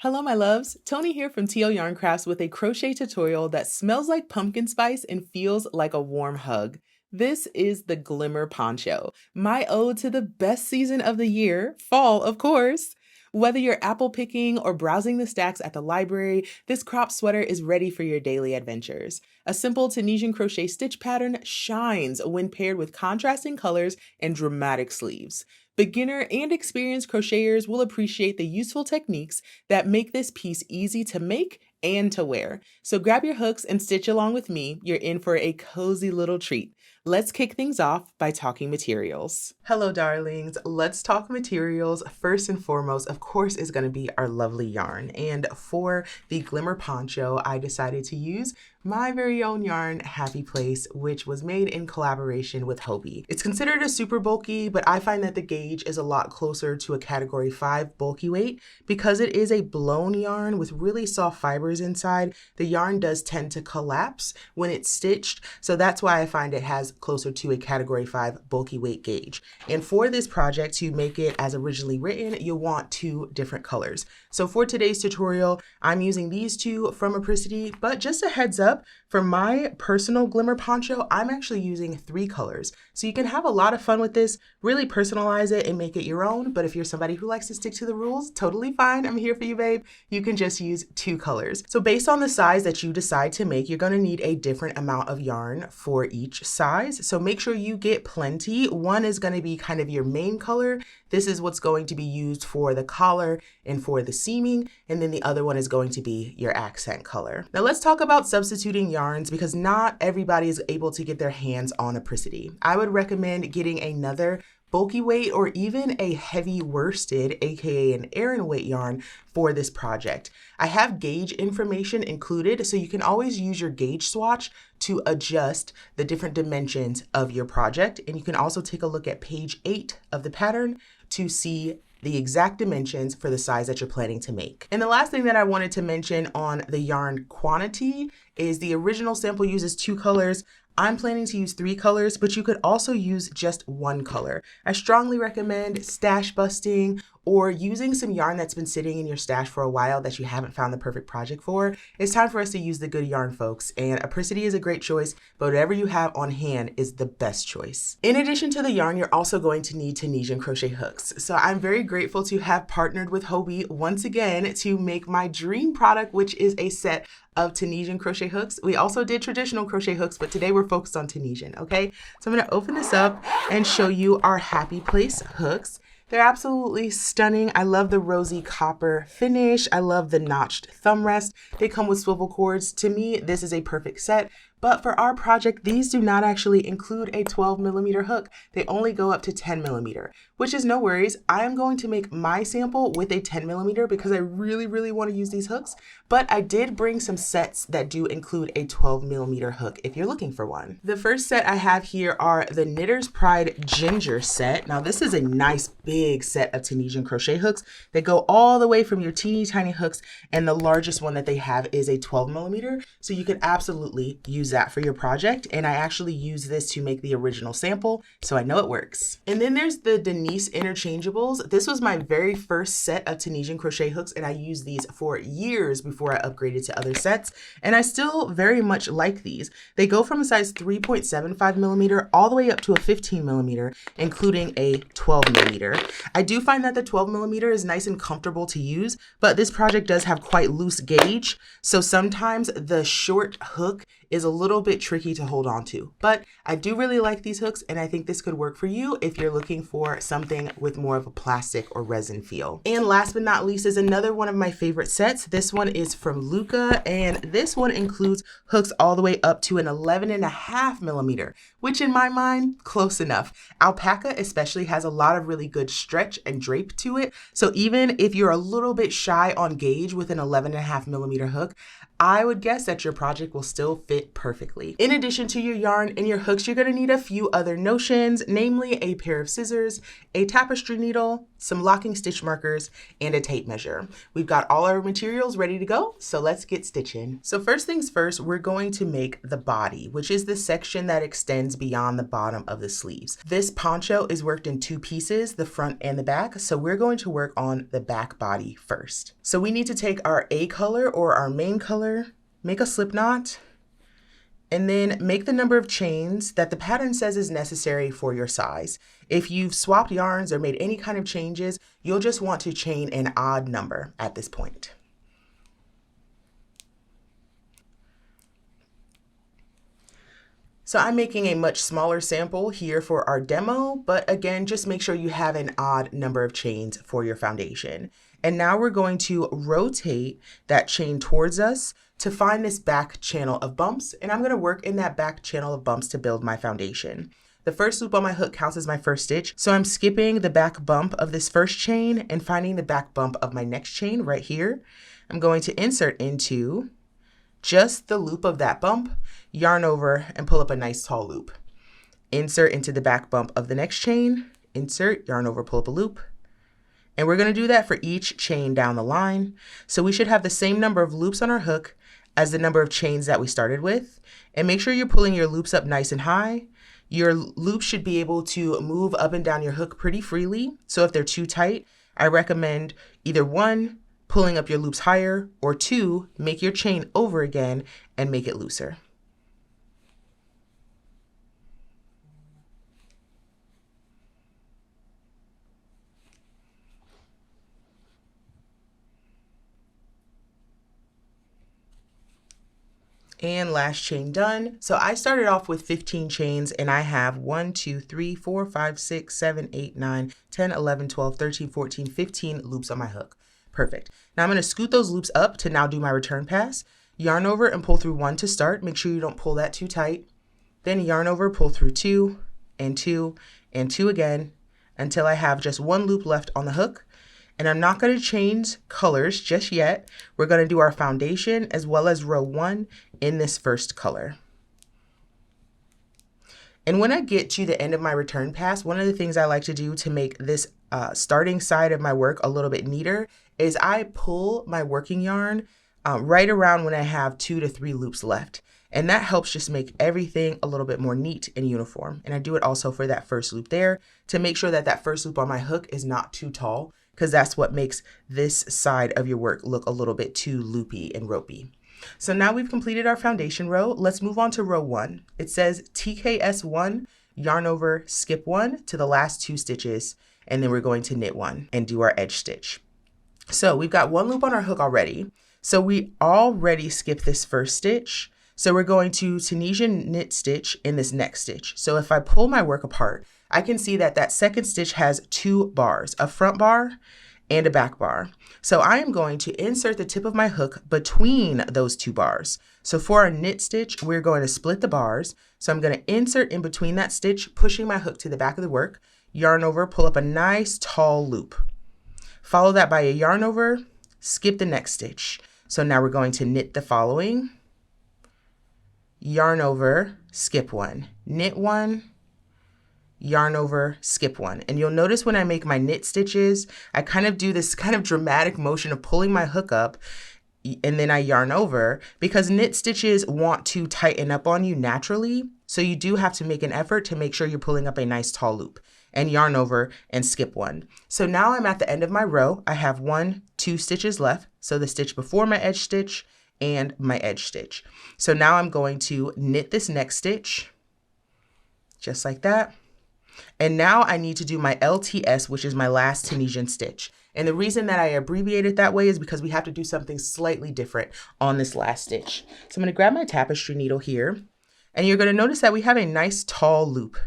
Hello my loves, Tony here from TL Yarn Crafts with a crochet tutorial that smells like pumpkin spice and feels like a warm hug. This is the Glimmer Poncho, my ode to the best season of the year, fall of course. Whether you're apple picking or browsing the stacks at the library, this crop sweater is ready for your daily adventures. A simple Tunisian crochet stitch pattern shines when paired with contrasting colors and dramatic sleeves. Beginner and experienced crocheters will appreciate the useful techniques that make this piece easy to make and to wear. So grab your hooks and stitch along with me. You're in for a cozy little treat. Let's kick things off by talking materials. Hello darlings, let's talk materials. First and foremost, of course, is going to be our lovely yarn. And for the Glimmer Poncho, I decided to use my very own yarn, Happy Place, which was made in collaboration with Hobbii. It's considered a super bulky, but I find that the gauge is a lot closer to a category 5 bulky weight. Because it is a blown yarn with really soft fibers inside, the yarn does tend to collapse when it's stitched. So that's why I find it has closer to a category 5 bulky weight gauge. And for this project, to make it as originally written, you'll want 2 different colors. So for today's tutorial, I'm using these 2 from Apricity, but just a heads up, for my personal Glimmer Poncho, I'm actually using 3 colors. So you can have a lot of fun with this, really personalize it and make it your own. But if you're somebody who likes to stick to the rules, totally fine. I'm here for you, babe. You can just use 2 colors. So based on the size that you decide to make, you're gonna need a different amount of yarn for each size. So make sure you get plenty. One is gonna be kind of your main color. This is what's going to be used for the collar and for the seaming. And then the other one is going to be your accent color. Now let's talk about substituting yarns because not everybody is able to get their hands on Apricity. I would recommend getting another bulky weight or even a heavy worsted, aka an Aran weight yarn for this project. I have gauge information included, so you can always use your gauge swatch to adjust the different dimensions of your project. And you can also take a look at page 8 of the pattern to see the exact dimensions for the size that you're planning to make. And the last thing that I wanted to mention on the yarn quantity is the original sample uses 2 colors. I'm planning to use 3 colors, but you could also use just 1 color. I strongly recommend stash busting or using some yarn that's been sitting in your stash for a while that you haven't found the perfect project for. It's time for us to use the good yarn, folks, and Apricity is a great choice, but whatever you have on hand is the best choice. In addition to the yarn, you're also going to need Tunisian crochet hooks. So I'm very grateful to have partnered with Hobbii once again to make my dream product, which is a set of Tunisian crochet hooks. We also did traditional crochet hooks, but today we're focused on Tunisian, okay? So I'm gonna open this up and show you our Happy Place hooks. They're absolutely stunning. I love the rosy copper finish. I love the notched thumb rest. They come with swivel cords. To me, this is a perfect set. But for our project, these do not actually include a 12mm hook. They only go up to 10mm, which is no worries. I am going to make my sample with a 10mm because I really want to use these hooks. But I did bring some sets that do include a 12mm hook if you're looking for one. The first set I have here are the Knitter's Pride Ginger set. Now this is a nice big set of Tunisian crochet hooks. They go all the way from your teeny tiny hooks, and the largest one that they have is a 12mm. So you can absolutely use that for your project. And I actually use this to make the original sample, so I know it works. And then there's the Denise interchangeables. This was my very first set of Tunisian crochet hooks, and I used these for years before I upgraded to other sets. And I still very much like these. They go from a size 3.75mm all the way up to a 15mm, including a 12mm. I do find that the 12mm is nice and comfortable to use, but this project does have quite loose gauge. So sometimes the short hook is a little bit tricky to hold on to, but I do really like these hooks, and I think this could work for you if you're looking for something with more of a plastic or resin feel. And last but not least is another one of my favorite sets. This one is from Luca, and this one includes hooks all the way up to an 11.5mm, which in my mind, close enough. Alpaca especially has a lot of really good stretch and drape to it, so even if you're a little bit shy on gauge with an 11.5mm hook, I would guess that your project will still fit perfectly. In addition to your yarn and your hooks, you're gonna need a few other notions, namely a pair of scissors, a tapestry needle, some locking stitch markers, and a tape measure. We've got all our materials ready to go, so let's get stitching. So first things first, we're going to make the body, which is the section that extends beyond the bottom of the sleeves. This poncho is worked in two pieces, the front and the back, so we're going to work on the back body first. So we need to take our A color or our main color, make a slip knot, and then make the number of chains that the pattern says is necessary for your size. If you've swapped yarns or made any kind of changes, you'll just want to chain an odd number at this point. So I'm making a much smaller sample here for our demo, but again, just make sure you have an odd number of chains for your foundation. And now we're going to rotate that chain towards us to find this back channel of bumps, and I'm gonna work in that back channel of bumps to build my foundation. The first loop on my hook counts as my first stitch, so I'm skipping the back bump of this first chain and finding the back bump of my next chain right here. I'm going to insert into just the loop of that bump, yarn over, and pull up a nice tall loop. Insert into the back bump of the next chain, insert, yarn over, pull up a loop. And we're going to do that for each chain down the line. So we should have the same number of loops on our hook as the number of chains that we started with. And make sure you're pulling your loops up nice and high. Your loops should be able to move up and down your hook pretty freely. So if they're too tight, I recommend either one, pulling up your loops higher, or two, make your chain over again and make it looser. And last chain done. So I started off with 15 chains and I have 1, 2, 3, 4, 5, 6, 7, 8, 9, 10, 11, 12, 13, 14, 15 loops on my hook. Perfect. Now I'm going to scoot those loops up to now do my return pass. Yarn over and pull through 1 to start. Make sure you don't pull that too tight. Then yarn over, pull through 2 and 2 and 2 again until I have just 1 loop left on the hook. And I'm not going to change colors just yet. We're going to do our foundation as well as row 1 in this first color. And when I get to the end of my return pass, one of the things I like to do to make this starting side of my work a little bit neater is I pull my working yarn right around when I have 2 to 3 loops left. And that helps just make everything a little bit more neat and uniform. And I do it also for that first loop there to make sure that that first loop on my hook is not too tall, because that's what makes this side of your work look a little bit too loopy and ropey. So now we've completed our foundation row. Let's move on to row 1. It says TKS1, yarn over, skip 1 to the last 2 stitches, and then we're going to knit 1 and do our edge stitch. So we've got 1 loop on our hook already. So we already skipped this first stitch. So we're going to Tunisian knit stitch in this next stitch. So if I pull my work apart, I can see that that second stitch has 2 bars, a front bar and a back bar. So I am going to insert the tip of my hook between those 2 bars. So for our knit stitch, we're going to split the bars. So I'm going to insert in between that stitch, pushing my hook to the back of the work, yarn over, pull up a nice tall loop. Follow that by a yarn over, skip the next stitch. So now we're going to knit the following, yarn over, skip 1, knit 1, yarn over, skip 1. And you'll notice when I make my knit stitches, I kind of do this kind of dramatic motion of pulling my hook up and then I yarn over, because knit stitches want to tighten up on you naturally. So you do have to make an effort to make sure you're pulling up a nice tall loop, and yarn over and skip 1. So now I'm at the end of my row. I have 1, 2 stitches left. So the stitch before my edge stitch and my edge stitch. So now I'm going to knit this next stitch just like that. And now I need to do my LTS, which is my last Tunisian stitch. And the reason that I abbreviate it that way is because we have to do something slightly different on this last stitch. So I'm going to grab my tapestry needle here, and you're going to notice that we have a nice tall loop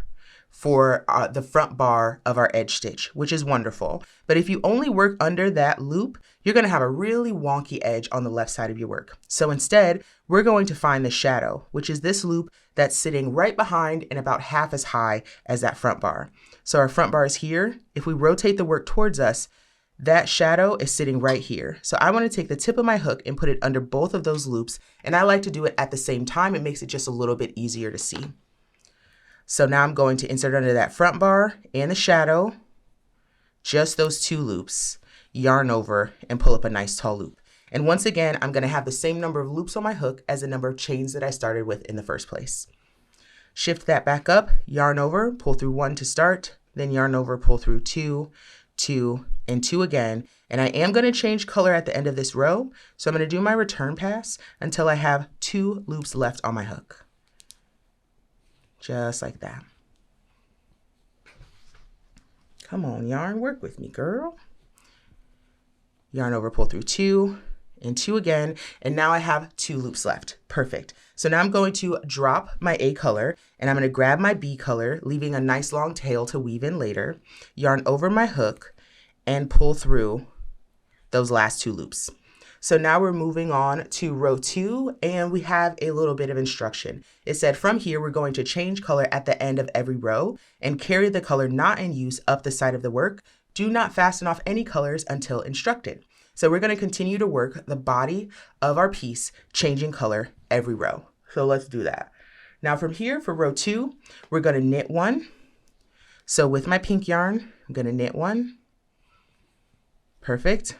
for the front bar of our edge stitch, which is wonderful. But if you only work under that loop, you're going to have a really wonky edge on the left side of your work. So instead, we're going to find the shadow, which is this loop that's sitting right behind and about half as high as that front bar. So our front bar is here. If we rotate the work towards us, that shadow is sitting right here. So I want to take the tip of my hook and put it under both of those loops. And I like to do it at the same time. It makes it just a little bit easier to see. So now I'm going to insert under that front bar and the shadow, just those 2 loops, yarn over and pull up a nice tall loop. And once again, I'm going to have the same number of loops on my hook as the number of chains that I started with in the first place. Shift that back up, yarn over, pull through 1 to start, then yarn over, pull through 2, 2, and 2 again. And I am going to change color at the end of this row. So I'm going to do my return pass until I have 2 loops left on my hook. Just like that. Come on, yarn, work with me, girl. Yarn over, pull through 2 and 2 again. And now I have 2 loops left. Perfect. So now I'm going to drop my A color and I'm going to grab my B color, leaving a nice long tail to weave in later, yarn over my hook and pull through those last 2 loops. So now we're moving on to row 2 and we have a little bit of instruction. It said from here, we're going to change color at the end of every row and carry the color not in use up the side of the work. Do not fasten off any colors until instructed. So we're going to continue to work the body of our piece, changing color every row. So let's do that. Now from here for row 2, we're going to knit 1. So with my pink yarn, I'm going to knit 1. Perfect.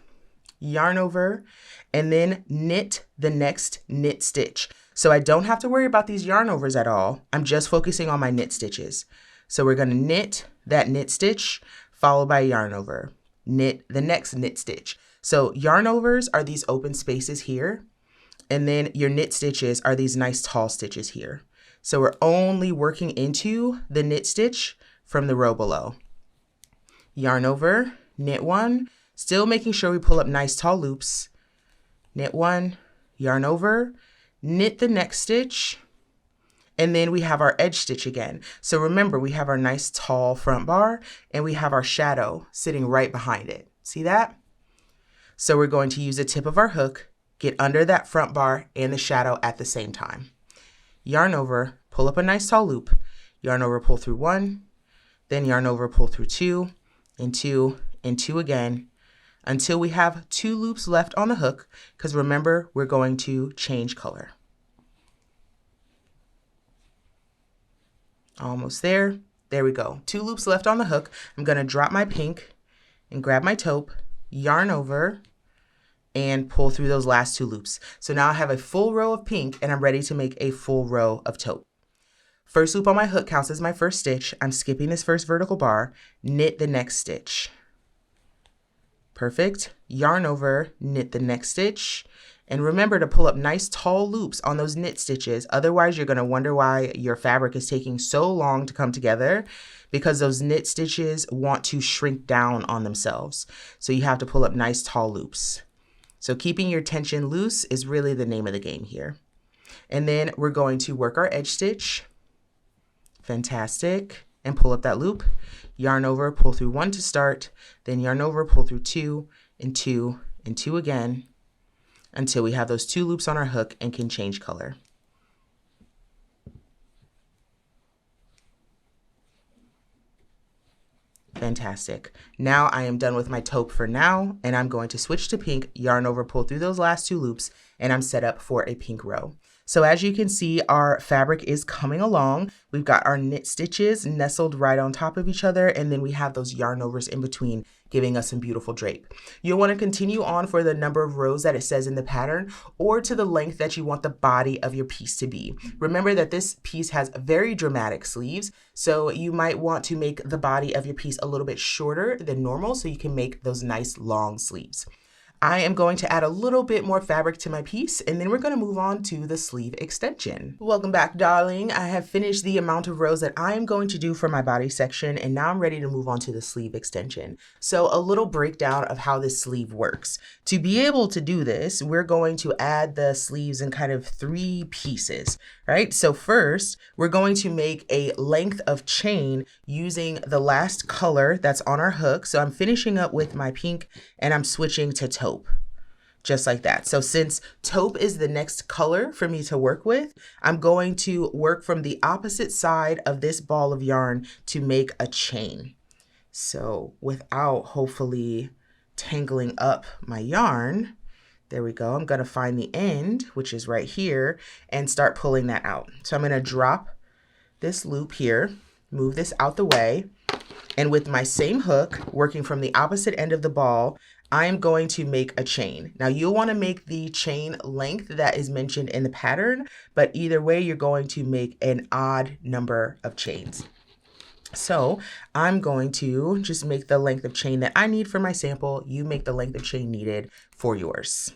Yarn over and then knit the next knit stitch. So I don't have to worry about these yarn overs at all. I'm just focusing on my knit stitches. So we're going to knit that knit stitch followed by a yarn over. Knit the next knit stitch. So yarn overs are these open spaces here. And then your knit stitches are these nice tall stitches here. So we're only working into the knit stitch from the row below. Yarn over, knit 1, still making sure we pull up nice tall loops. Knit 1, yarn over, knit the next stitch, and then we have our edge stitch again. So remember, we have our nice tall front bar and we have our shadow sitting right behind it. See that? So we're going to use the tip of our hook, get under that front bar and the shadow at the same time. Yarn over, pull up a nice tall loop, yarn over, pull through 1, then yarn over, pull through 2, and 2, and 2 again, until we have 2 loops left on the hook, because remember, we're going to change color. Almost there. There we go. 2 loops left on the hook. I'm going to drop my pink and grab my taupe, yarn over, and pull through those last 2 loops. So now I have a full row of pink and I'm ready to make a full row of taupe. First loop on my hook counts as my first stitch. I'm skipping this first vertical bar, knit the next stitch. Perfect. Yarn over, knit the next stitch. And remember to pull up nice tall loops on those knit stitches. Otherwise, you're going to wonder why your fabric is taking so long to come together, because those knit stitches want to shrink down on themselves. So you have to pull up nice tall loops. So keeping your tension loose is really the name of the game here. And then we're going to work our edge stitch. Fantastic. And pull up that loop. Yarn over, pull through 1 to start, then yarn over, pull through 2, and 2, and 2 again, until we have those 2 loops on our hook and can change color. Fantastic. Now I am done with my taupe for now, and I'm going to switch to pink, yarn over, pull through those last 2 loops, and I'm set up for a pink row. So as you can see, our fabric is coming along. We've got our knit stitches nestled right on top of each other, and then we have those yarn overs in between, giving us some beautiful drape. You'll want to continue on for the number of rows that it says in the pattern, or to the length that you want the body of your piece to be. Remember that this piece has very dramatic sleeves, so you might want to make the body of your piece a little bit shorter than normal so you can make those nice long sleeves. I am going to add a little bit more fabric to my piece, and then we're going to move on to the sleeve extension. Welcome back, darling. I have finished the amount of rows that I am going to do for my body section, and now I'm ready to move on to the sleeve extension. So a little breakdown of how this sleeve works. To be able to do this, we're going to add the sleeves in kind of 3 pieces, right? So first, we're going to make a length of chain using the last color that's on our hook. So I'm finishing up with my pink, and I'm switching to taupe. Just like that. So since taupe is the next color for me to work with, I'm going to work from the opposite side of this ball of yarn to make a chain. So without hopefully tangling up my yarn. There we go. I'm going to find the end, which is right here, and start pulling that out. So I'm going to drop this loop here, move this out the way, and with my same hook, working from the opposite end of the ball, I am going to make a chain. Now you'll want to make the chain length that is mentioned in the pattern, but either way, you're going to make an odd number of chains. So I'm going to just make the length of chain that I need for my sample. You make the length of chain needed for yours.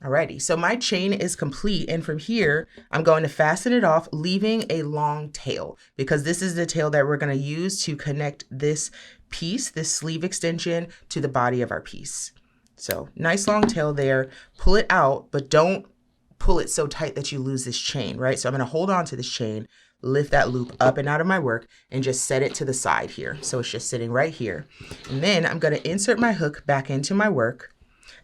Alrighty, so my chain is complete, and from here, I'm going to fasten it off, leaving a long tail, because this is the tail that we're going to use to connect this piece, this sleeve extension, to the body of our piece. So nice long tail there. Pull it out, but don't pull it so tight that you lose this chain, right? So I'm going to hold on to this chain, lift that loop up and out of my work, and just set it to the side here. So it's just sitting right here. And then I'm going to insert my hook back into my work.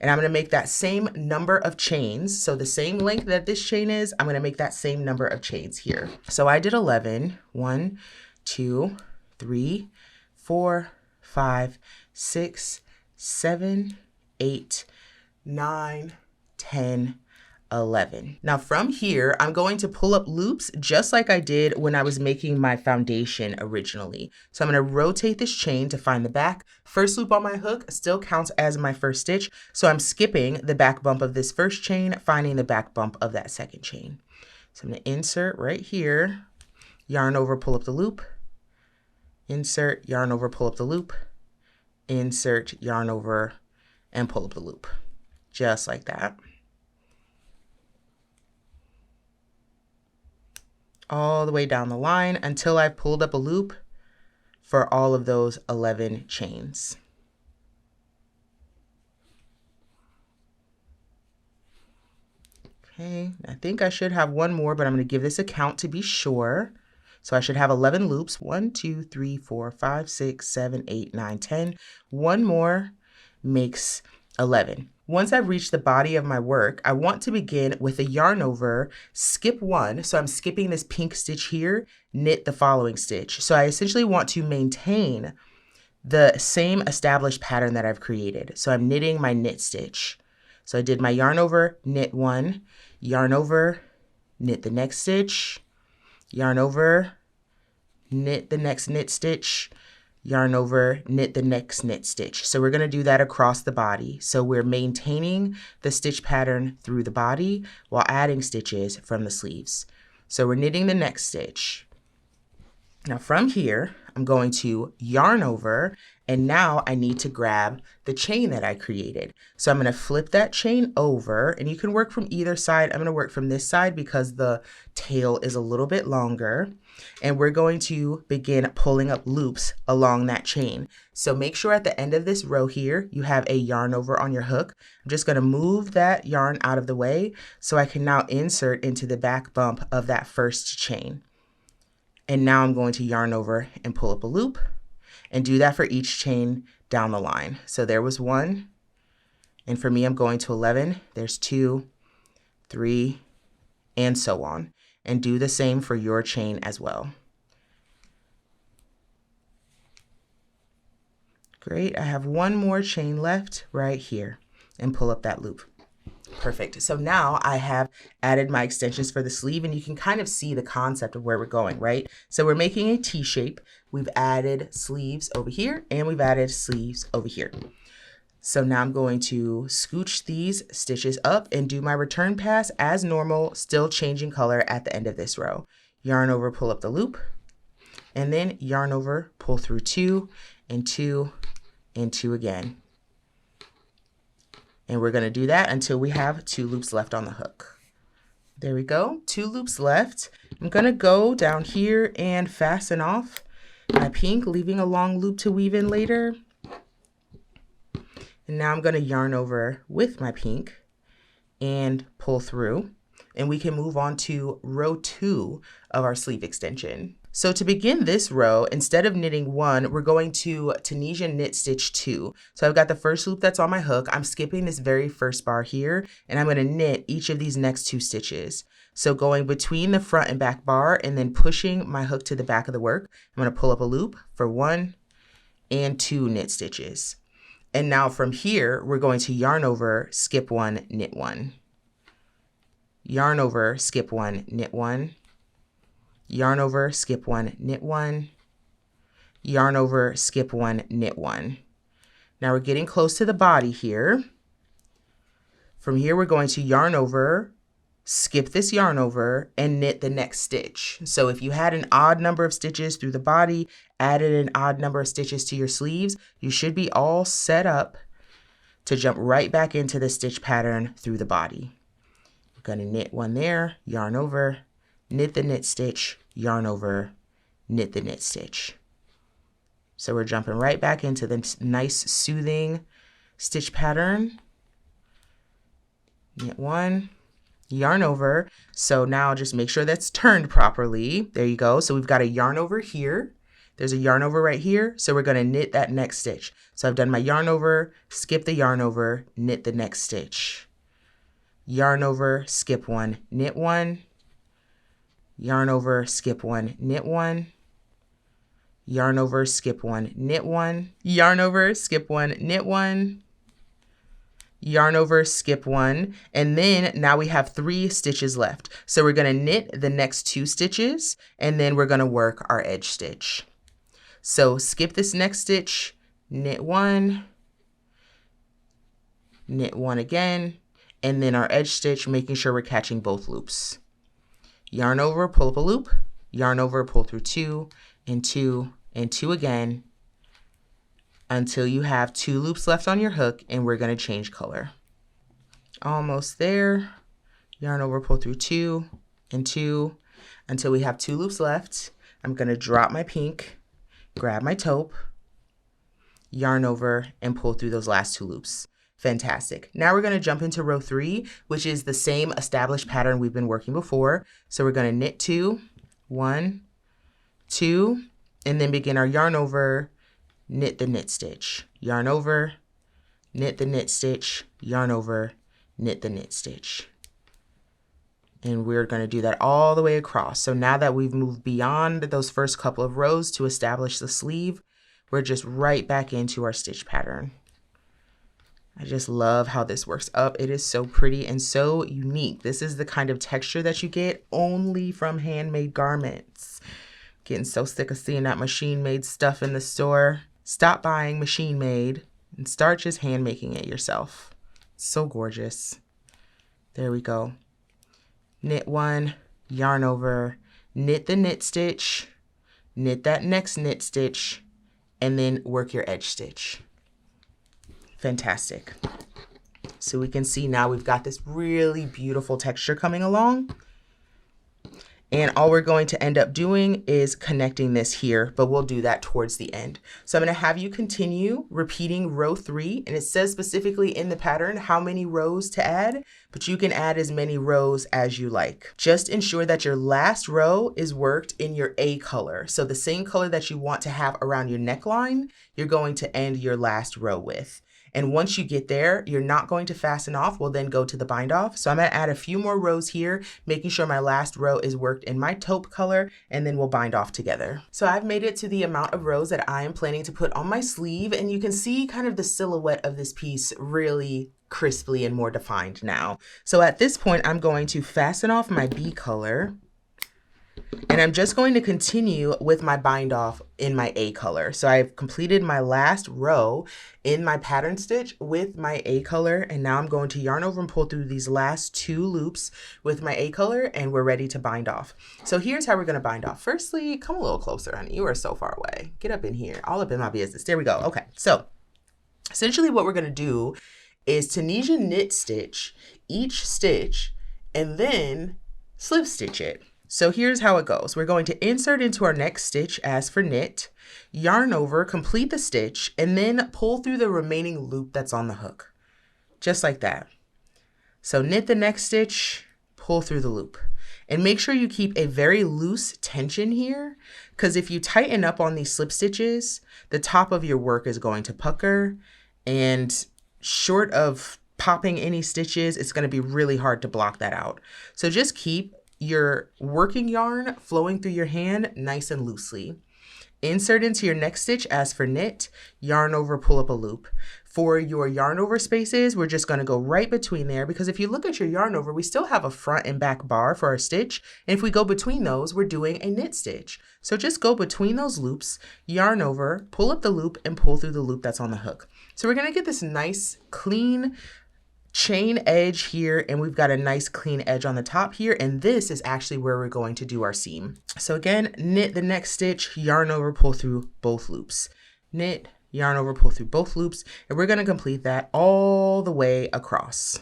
And I'm going to make that same number of chains. So the same length that this chain is, I'm going to make that same number of chains here. So I did 11. 1, 2, 3, 4, 5, 6, 7, 8, 9, 10, 11. Now from here, I'm going to pull up loops just like I did when I was making my foundation originally. So I'm going to rotate this chain to find the back. First loop on my hook still counts as my first stitch. So I'm skipping the back bump of this first chain, finding the back bump of that second chain. So I'm going to insert right here, yarn over, pull up the loop, insert, yarn over, pull up the loop, insert, yarn over, and pull up the loop. Just like that. All the way down the line until I've pulled up a loop for all of those 11 chains. Okay, I think I should have one more, but I'm going to give this a count to be sure. So I should have 11 loops. 1, 2, 3, 4, 5, 6, 7, 8, 9, 10. One more makes 11. Once I've reached the body of my work, I want to begin with a yarn over, skip one. So I'm skipping this pink stitch here, knit the following stitch. So I essentially want to maintain the same established pattern that I've created. So I'm knitting my knit stitch. So I did my yarn over, knit one, yarn over, knit the next stitch, yarn over, knit the next knit stitch, yarn over, knit the next knit stitch. So we're going to do that across the body. So we're maintaining the stitch pattern through the body while adding stitches from the sleeves. So we're knitting the next stitch. Now from here, I'm going to yarn over, and now I need to grab the chain that I created. So I'm going to flip that chain over, and you can work from either side. I'm going to work from this side because the tail is a little bit longer, and we're going to begin pulling up loops along that chain. So make sure at the end of this row here, you have a yarn over on your hook. I'm just going to move that yarn out of the way so I can now insert into the back bump of that first chain. And now I'm going to yarn over and pull up a loop and do that for each chain down the line. So there was 1, and for me, I'm going to 11. There's 2, 3, and so on. And do the same for your chain as well. Great, I have one more chain left right here, and pull up that loop. Perfect. So now I have added my extensions for the sleeve, and you can kind of see the concept of where we're going, right? So we're making a T shape. We've added sleeves over here, and we've added sleeves over here. So now I'm going to scooch these stitches up and do my return pass as normal, still changing color at the end of this row. Yarn over, pull up the loop, and then yarn over, pull through 2 and 2 and 2 again. And we're going to do that until we have 2 loops left on the hook. There we go, 2 loops left. I'm going to go down here and fasten off my pink, leaving a long loop to weave in later. And now I'm going to yarn over with my pink and pull through. And we can move on to row 2 of our sleeve extension. So to begin this row, instead of knitting 1, we're going to Tunisian knit stitch 2. So I've got the first loop that's on my hook. I'm skipping this very first bar here, and I'm going to knit each of these next 2 stitches. So going between the front and back bar and then pushing my hook to the back of the work, I'm going to pull up a loop for 1 and 2 knit stitches. And now from here, we're going to yarn over, skip one, knit one. Yarn over, skip one, knit one. Yarn over, skip one, knit one. Yarn over, skip one, knit one. Now we're getting close to the body here. From here, we're going to yarn over, skip this yarn over, and knit the next stitch. So if you had an odd number of stitches through the body, added an odd number of stitches to your sleeves, you should be all set up to jump right back into the stitch pattern through the body. We're going to knit one there, yarn over, knit the knit stitch, yarn over, knit the knit stitch. So we're jumping right back into the nice soothing stitch pattern. Knit one, yarn over. So now just make sure that's turned properly. There you go. So we've got a yarn over here. There's a yarn over right here. So we're going to knit that next stitch. So I've done my yarn over, skip the yarn over, knit the next stitch. Yarn over, skip one, knit one. Yarn over, skip one, knit one. Yarn over, skip one, knit one. Yarn over, skip one, knit one. Yarn over, skip one, and then now we have 3 stitches left. So we're going to knit the next 2 stitches, and then we're going to work our edge stitch. So skip this next stitch, knit one again, and then our edge stitch, making sure we're catching both loops. Yarn over, pull up a loop, yarn over, pull through 2 and 2 and 2 again, until you have 2 loops left on your hook, and we're going to change color. Almost there. Yarn over, pull through 2 and 2 until we have 2 loops left. I'm going to drop my pink, grab my taupe, yarn over, and pull through those last 2 loops. Fantastic. Now we're going to jump into row 3, which is the same established pattern we've been working before. So we're going to knit 2, 1, 2, and then begin our yarn over, knit the knit stitch, yarn over, knit the knit stitch, yarn over, knit the knit stitch. And we're going to do that all the way across. So now that we've moved beyond those first couple of rows to establish the sleeve, we're just right back into our stitch pattern. I just love how this works up. It is so pretty and so unique. This is the kind of texture that you get only from handmade garments. Getting so sick of seeing that machine-made stuff in the store. Stop buying machine made and start just hand making it yourself. It's so gorgeous. There we go. Knit one, yarn over, knit the knit stitch, knit that next knit stitch, and then work your edge stitch. Fantastic. So we can see now we've got this really beautiful texture coming along. And all we're going to end up doing is connecting this here, but we'll do that towards the end. So I'm going to have you continue repeating row 3, and it says specifically in the pattern how many rows to add, but you can add as many rows as you like. Just ensure that your last row is worked in your A color. So the same color that you want to have around your neckline, you're going to end your last row with. And once you get there, you're not going to fasten off. We'll then go to the bind off. So I'm going to add a few more rows here, making sure my last row is worked in my taupe color, and then we'll bind off together. So I've made it to the amount of rows that I am planning to put on my sleeve, and you can see kind of the silhouette of this piece really crisply and more defined now. So at this point, I'm going to fasten off my B color. And I'm just going to continue with my bind off in my A color. So I've completed my last row in my pattern stitch with my A color. And now I'm going to yarn over and pull through these last 2 loops with my A color, and we're ready to bind off. So here's how we're going to bind off. Firstly, come a little closer, honey. You are so far away. Get up in here, all up in my business. There we go. Okay. So essentially what we're going to do is Tunisian knit stitch each stitch and then slip stitch it. So here's how it goes. We're going to insert into our next stitch as for knit, yarn over, complete the stitch, and then pull through the remaining loop that's on the hook. Just like that. So knit the next stitch, pull through the loop. And make sure you keep a very loose tension here, because if you tighten up on these slip stitches, the top of your work is going to pucker, and short of popping any stitches, it's going to be really hard to block that out. So just keep your working yarn flowing through your hand nice and loosely. Insert into your next stitch as for knit, yarn over, pull up a loop. For your yarn over spaces, we're just going to go right between there, because if you look at your yarn over, we still have a front and back bar for our stitch. And if we go between those, we're doing a knit stitch. So just go between those loops, yarn over, pull up the loop, and pull through the loop that's on the hook. So we're going to get this nice clean chain edge here, and we've got a nice clean edge on the top here, and this is actually where we're going to do our seam. So again, knit the next stitch, yarn over, pull through both loops. Knit, yarn over, pull through both loops, and we're going to complete that all the way across.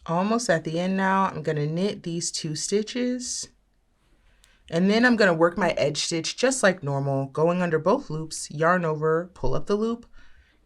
Almost at the end now. I'm going to knit these 2 stitches, and then I'm going to work my edge stitch just like normal, going under both loops, yarn over, pull up the loop,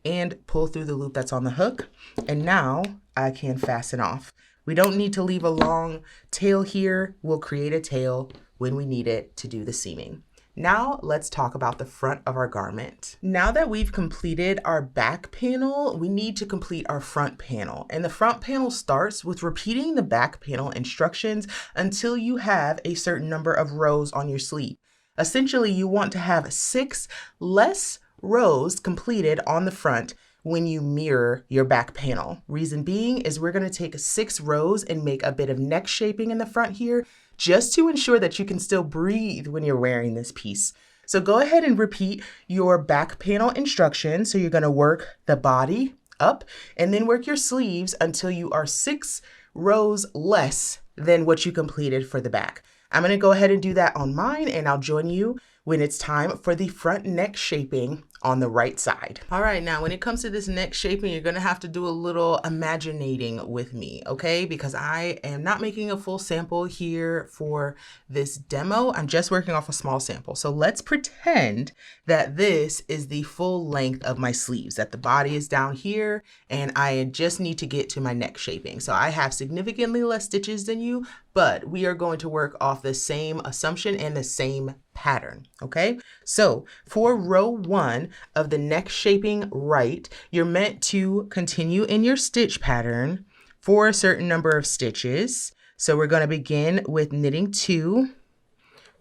and pull through the loop that's on the hook. And now I can fasten off. We don't need to leave a long tail here. We'll create a tail when we need it to do the seaming. Now let's talk about the front of our garment. Now that we've completed our back panel, we need to complete our front panel. And the front panel starts with repeating the back panel instructions until you have a certain number of rows on your sleeve. Essentially, you want to have 6 less rows completed on the front when you mirror your back panel. Reason being is we're going to take 6 rows and make a bit of neck shaping in the front here, just to ensure that you can still breathe when you're wearing this piece. So go ahead and repeat your back panel instructions. So you're going to work the body up and then work your sleeves until you are 6 rows less than what you completed for the back. I'm going to go ahead and do that on mine, and I'll join you when it's time for the front neck shaping on the right side. All right, now when it comes to this neck shaping, you're gonna have to do a little imaginating with me, okay? Because I am not making a full sample here for this demo. I'm just working off a small sample. So let's pretend that this is the full length of my sleeves, that the body is down here, and I just need to get to my neck shaping. So I have significantly less stitches than you, but we are going to work off the same assumption and the same pattern, okay? So for row 1 of the neck shaping right, you're meant to continue in your stitch pattern for a certain number of stitches. So we're going to begin with knitting 2,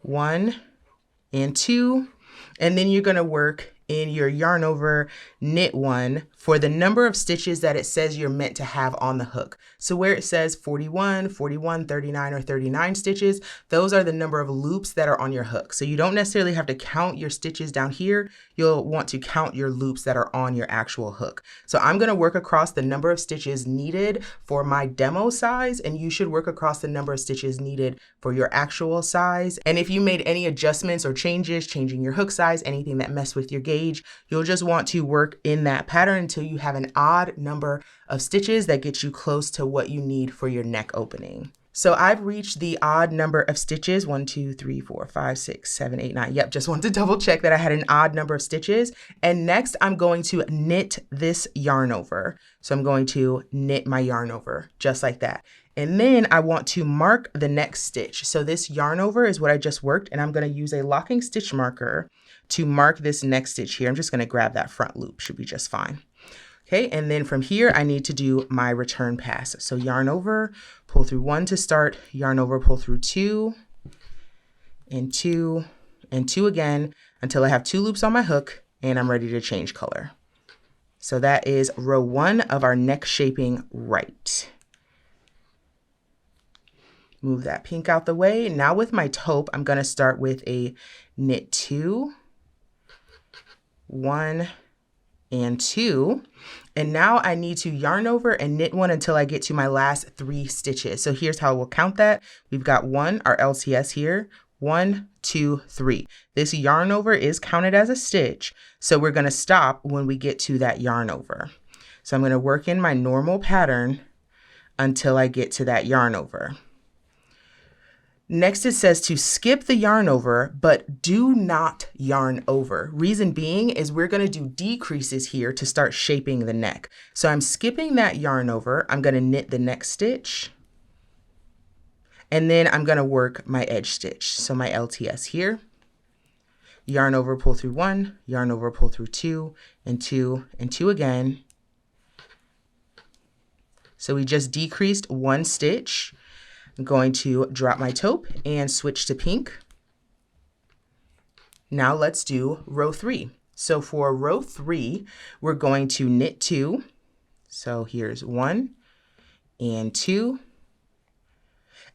1 and 2, and then you're going to work in your yarn over, knit 1 for the number of stitches that it says you're meant to have on the hook. So where it says 41, 41, 39, or 39 stitches, those are the number of loops that are on your hook. So you don't necessarily have to count your stitches down here. You'll want to count your loops that are on your actual hook. So I'm going to work across the number of stitches needed for my demo size, and you should work across the number of stitches needed for your actual size. And if you made any adjustments or changes, changing your hook size, anything that messed with your gauge, you'll just want to work in that pattern until you have an odd number of stitches that get you close to what you need for your neck opening. So I've reached the odd number of stitches, 1, 2, 3, 4, 5, 6, 7, 8, 9. Yep, just wanted to double check that I had an odd number of stitches. And next I'm going to knit this yarn over. So I'm going to knit my yarn over just like that. And then I want to mark the next stitch. So this yarn over is what I just worked, and I'm going to use a locking stitch marker to mark this next stitch here. I'm just going to grab that front loop, should be just fine. Okay, and then from here, I need to do my return pass. So yarn over, pull through 1 to start, yarn over, pull through 2, and 2, and 2 again, until I have 2 loops on my hook, and I'm ready to change color. So that is row 1 of our neck shaping right. Move that pink out the way. Now with my taupe, I'm gonna start with a knit 2, 1, and 2, and now I need to yarn over and knit 1 until I get to my last 3 stitches. So here's how we'll count that. We've got 1, our LCS here, 1, 2, 3. This yarn over is counted as a stitch, so we're going to stop when we get to that yarn over. So I'm going to work in my normal pattern until I get to that yarn over. Next, it says to skip the yarn over, but do not yarn over. Reason being is we're going to do decreases here to start shaping the neck. So I'm skipping that yarn over. I'm going to knit the next stitch, and then I'm going to work my edge stitch. So my LTS here, yarn over, pull through 1, yarn over, pull through 2, and 2, and 2 again. So we just decreased 1 stitch. I'm going to drop my taupe and switch to pink. Now let's do row 3. So for row 3, we're going to knit 2, So here's 1 and 2.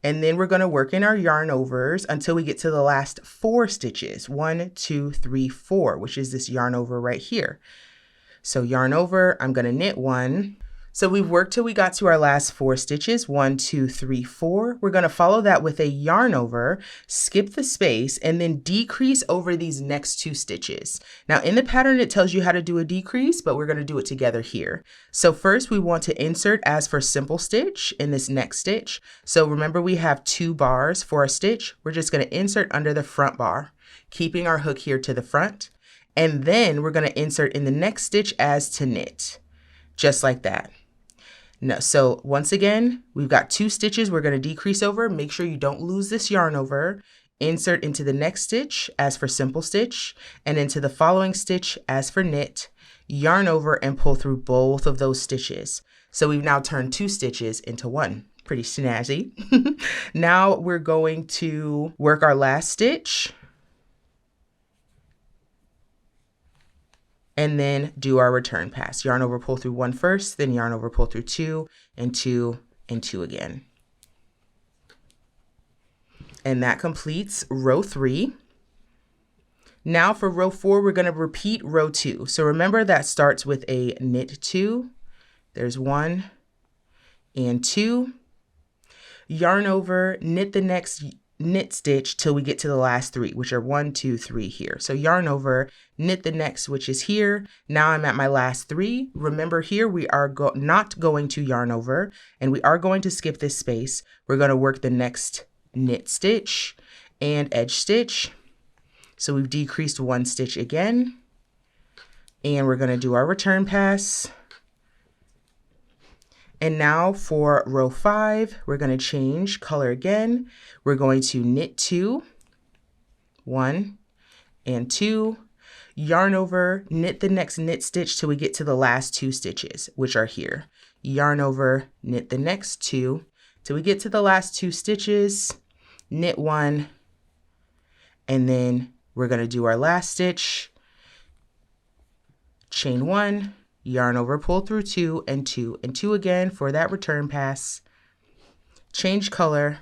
And then we're going to work in our yarn overs until we get to the last 4 stitches. 1, 2, 3, 4, which is this yarn over right here. So yarn over, I'm going to knit 1. So we've worked till we got to our last 4 stitches, 1, 2, 3, 4. We're going to follow that with a yarn over, skip the space, and then decrease over these next 2 stitches. Now in the pattern, it tells you how to do a decrease, but we're going to do it together here. So first we want to insert as for simple stitch in this next stitch. So remember we have 2 bars for a stitch. We're just going to insert under the front bar, keeping our hook here to the front. And then we're going to insert in the next stitch as to knit, just like that. No, so once again, we've got 2 stitches we're going to decrease over. Make sure you don't lose this yarn over. Insert into the next stitch as for simple stitch, and into the following stitch as for knit, yarn over and pull through both of those stitches. So we've now turned 2 stitches into 1. Pretty snazzy. Now we're going to work our last stitch and then do our return pass. Yarn over, pull through 1 first, then yarn over, pull through 2 and 2 and 2 again. And that completes row 3. Now for row 4, we're going to repeat row 2. So remember that starts with a knit 2. There's 1 and 2. Yarn over, knit the next knit stitch till we get to the last 3, which are 1, 2, 3 here. So yarn over, knit the next, which is here. Now I'm at my last 3. Remember here we are not going to yarn over, and we are going to skip this space. We're going to work the next knit stitch and edge stitch. So we've decreased 1 stitch again, and we're going to do our return pass. And now for row 5, we're going to change color again. We're going to knit 2, 1 and 2, yarn over, knit the next knit stitch till we get to the last 2 stitches, which are here. Yarn over, knit the next 2 till we get to the last 2 stitches, knit 1, and then we're going to do our last stitch, chain 1, yarn over, pull through 2 and 2 and 2 again for that return pass, change color,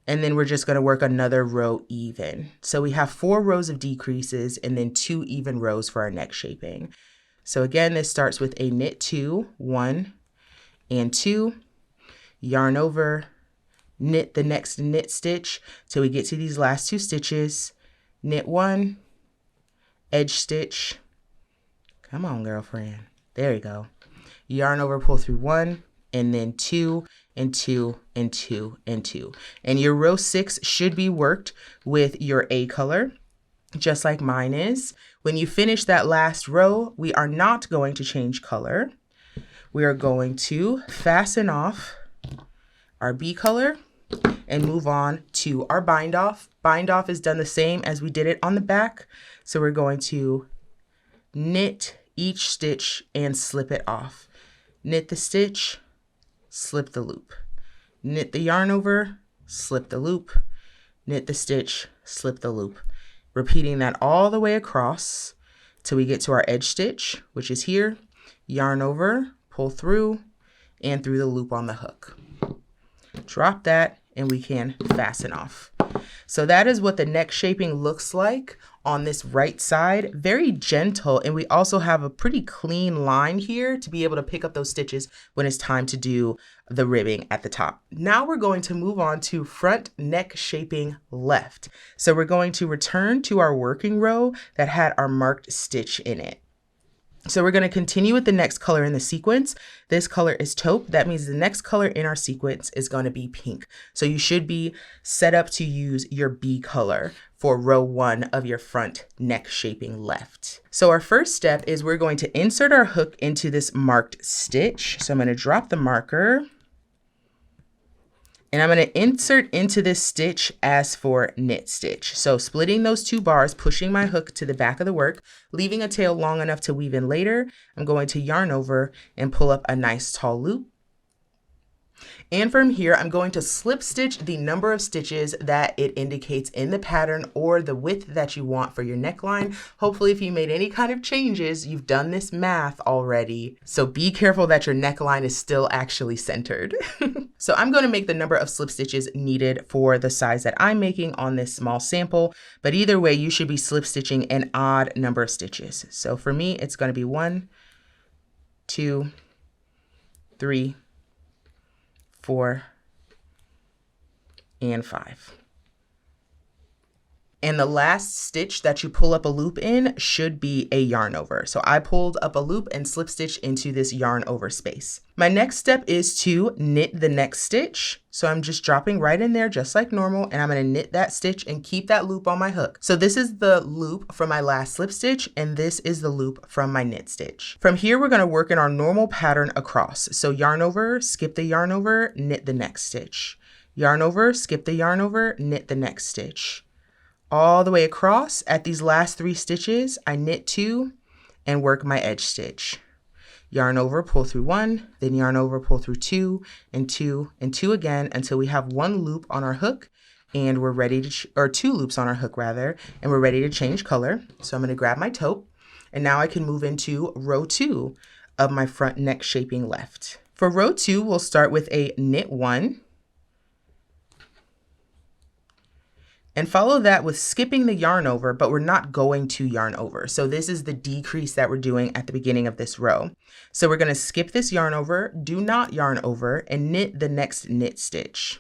and then we're just going to work another row even. So we have 4 rows of decreases and then 2 even rows for our neck shaping. So again, this starts with a knit 2, 1 and 2, yarn over, knit the next knit stitch till we get to these last 2 stitches, knit 1, edge stitch. Come on, girlfriend. There you go. Yarn over, pull through 1, and then 2 and 2 and 2 and 2. And your row 6 should be worked with your A color, just like mine is. When you finish that last row, we are not going to change color. We are going to fasten off our B color and move on to our bind off. Bind off is done the same as we did it on the back. So we're going to knit each stitch and slip it off. Knit the stitch, slip the loop. Knit the yarn over, slip the loop, knit the stitch, slip the loop. Repeating that all the way across till we get to our edge stitch, which is here. Yarn over, pull through, and through the loop on the hook. Drop that, and we can fasten off. So that is what the neck shaping looks like on this right side. Very gentle, and we also have a pretty clean line here to be able to pick up those stitches when it's time to do the ribbing at the top. Now we're going to move on to front neck shaping left. So we're going to return to our working row that had our marked stitch in it. So we're going to continue with the next color in the sequence. This color is taupe. That means the next color in our sequence is going to be pink. So you should be set up to use your B color for row 1 of your front neck shaping left. So our first step is we're going to insert our hook into this marked stitch. So I'm going to drop the marker, and I'm going to insert into this stitch as for knit stitch. So splitting those 2 bars, pushing my hook to the back of the work, leaving a tail long enough to weave in later. I'm going to yarn over and pull up a nice tall loop. And from here, I'm going to slip stitch the number of stitches that it indicates in the pattern or the width that you want for your neckline. Hopefully, if you made any kind of changes, you've done this math already. So be careful that your neckline is still actually centered. So I'm going to make the number of slip stitches needed for the size that I'm making on this small sample. But either way, you should be slip stitching an odd number of stitches. So for me, it's going to be 1, 2, 3, 4, and 5. And the last stitch that you pull up a loop in should be a yarn over. So I pulled up a loop and slip stitched into this yarn over space. My next step is to knit the next stitch. So I'm just dropping right in there just like normal, and I'm going to knit that stitch and keep that loop on my hook. So this is the loop from my last slip stitch, and this is the loop from my knit stitch. From here, we're going to work in our normal pattern across. So yarn over, skip the yarn over, knit the next stitch. Yarn over, skip the yarn over, knit the next stitch. All the way across. At these last 3 stitches, I knit 2 and work my edge stitch. Yarn over, pull through 1, then yarn over, pull through 2 and 2 and 2 again until we have 1 loop on our hook and we're ready to, or 2 loops on our hook rather, and we're ready to change color. So I'm going to grab my taupe, and now I can move into row 2 of my front neck shaping left. For row 2, we'll start with a knit 1. And follow that with skipping the yarn over, but we're not going to yarn over. So this is the decrease that we're doing at the beginning of this row. So we're going to skip this yarn over, do not yarn over, and knit the next knit stitch.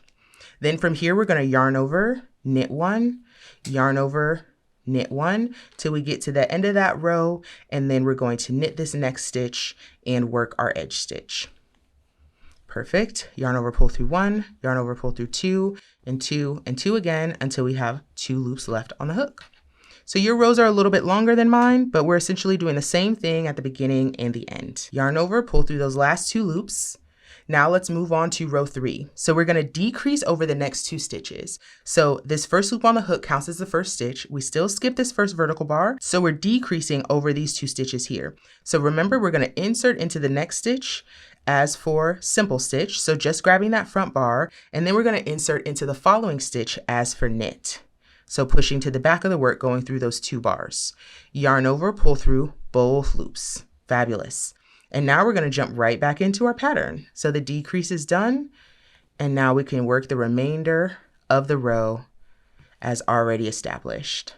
Then from here, we're going to yarn over, knit 1, yarn over, knit 1, till we get to the end of that row. And then we're going to knit this next stitch and work our edge stitch. Perfect. Yarn over, pull through 1, yarn over, pull through 2, and 2, and 2 again until we have 2 loops left on the hook. So your rows are a little bit longer than mine, but we're essentially doing the same thing at the beginning and the end. Yarn over, pull through those last 2 loops. Now let's move on to row 3. So we're going to decrease over the next 2 stitches. So this first loop on the hook counts as the first stitch. We still skip this first vertical bar, so we're decreasing over these 2 stitches here. So remember, we're going to insert into the next stitch as for simple stitch, so just grabbing that front bar, and then we're going to insert into the following stitch as for knit. So pushing to the back of the work, going through those 2 bars. Yarn over, pull through both loops. Fabulous. And now we're going to jump right back into our pattern. So the decrease is done, and now we can work the remainder of the row as already established.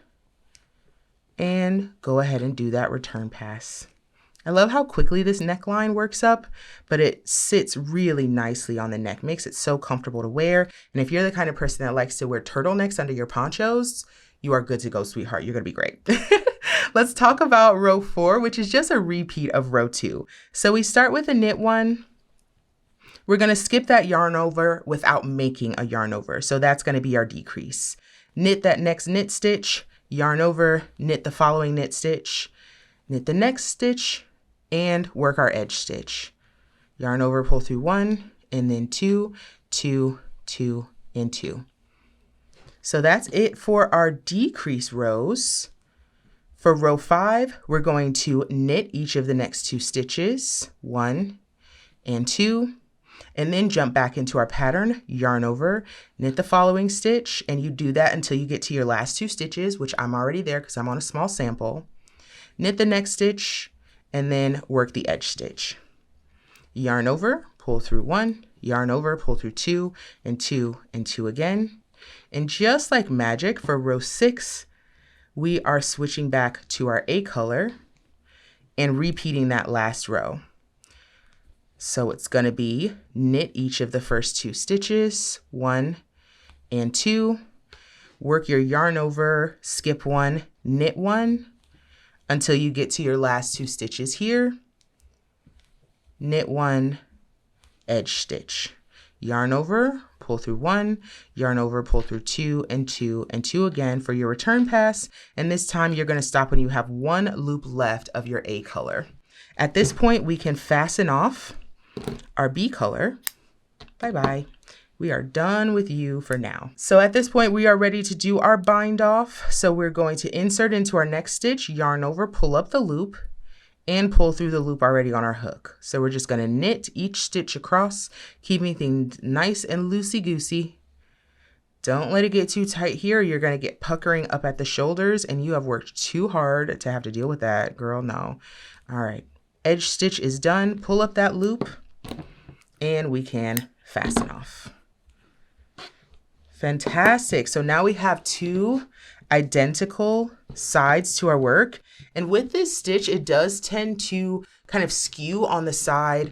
And go ahead and do that return pass. I love how quickly this neckline works up, but it sits really nicely on the neck, makes it so comfortable to wear. And if you're the kind of person that likes to wear turtlenecks under your ponchos, you are good to go, sweetheart. You're going to be great. Let's talk about row 4, which is just a repeat of row 2. So we start with a knit 1. We're going to skip that yarn over without making a yarn over. So that's going to be our decrease. Knit that next knit stitch, yarn over, knit the following knit stitch, knit the next stitch, and work our edge stitch. Yarn over, pull through 1, and then 2, 2, 2, and 2. So that's it for our decrease rows. For row 5, we're going to knit each of the next 2 stitches, 1 and 2, and then jump back into our pattern, yarn over, knit the following stitch, and you do that until you get to your last 2 stitches, which I'm already there because I'm on a small sample. Knit the next stitch, and then work the edge stitch. Yarn over, pull through 1, yarn over, pull through 2, and 2, and 2 again. And just like magic, for row 6, we are switching back to our A color and repeating that last row. So it's going to be knit each of the first 2 stitches, 1 and 2, work your yarn over, skip 1, knit 1, until you get to your last 2 stitches here, knit 1, edge stitch, yarn over, pull through 1, yarn over, pull through 2, and 2, and 2 again for your return pass. And this time you're going to stop when you have 1 loop left of your A color. At this point, we can fasten off our B color. Bye-bye. We are done with you for now. So at this point, we are ready to do our bind off. So we're going to insert into our next stitch, yarn over, pull up the loop, and pull through the loop already on our hook. So we're just gonna knit each stitch across, keeping things nice and loosey-goosey. Don't let it get too tight here. You're gonna get puckering up at the shoulders and you have worked too hard to have to deal with that, girl, no. All right, edge stitch is done. Pull up that loop and we can fasten off. Fantastic. So now we have two identical sides to our work. And with this stitch, it does tend to kind of skew on the side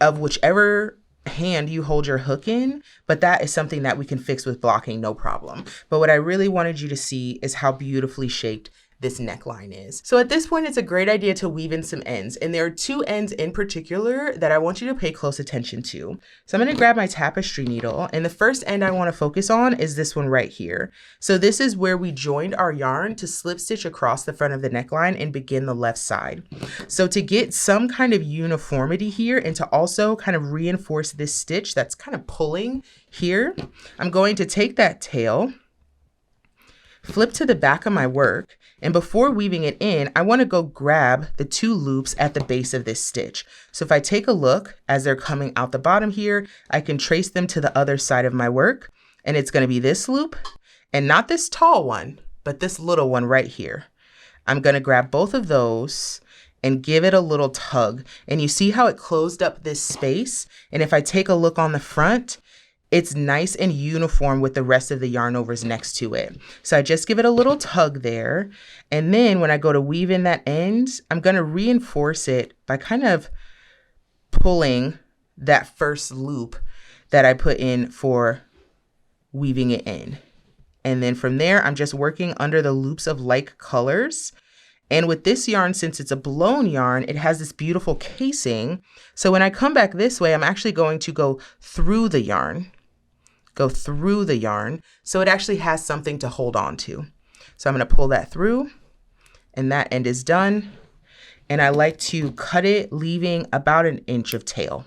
of whichever hand you hold your hook in, but that is something that we can fix with blocking, no problem. But what I really wanted you to see is how beautifully shaped this neckline is. So at this point, it's a great idea to weave in some ends. And there are two ends in particular that I want you to pay close attention to. So I'm gonna grab my tapestry needle, and the first end I wanna focus on is this one right here. So this is where we joined our yarn to slip stitch across the front of the neckline and begin the left side. So to get some kind of uniformity here and to also kind of reinforce this stitch that's kind of pulling here, I'm going to take that tail, flip to the back of my work, and before weaving it in, I want to go grab the two loops at the base of this stitch. So if I take a look as they're coming out the bottom here, I can trace them to the other side of my work, and it's going to be this loop, and not this tall one, but this little one right here. I'm going to grab both of those and give it a little tug, and you see how it closed up this space? And if I take a look on the front, it's nice and uniform with the rest of the yarn overs next to it. So I just give it a little tug there. And then when I go to weave in that end, I'm gonna reinforce it by kind of pulling that first loop that I put in for weaving it in. And then from there, I'm just working under the loops of like colors. And with this yarn, since it's a blown yarn, it has this beautiful casing. So when I come back this way, I'm actually going to go through the yarn. So it actually has something to hold on to. So I'm going to pull that through, and that end is done. And I like to cut it, leaving about 1 inch of tail.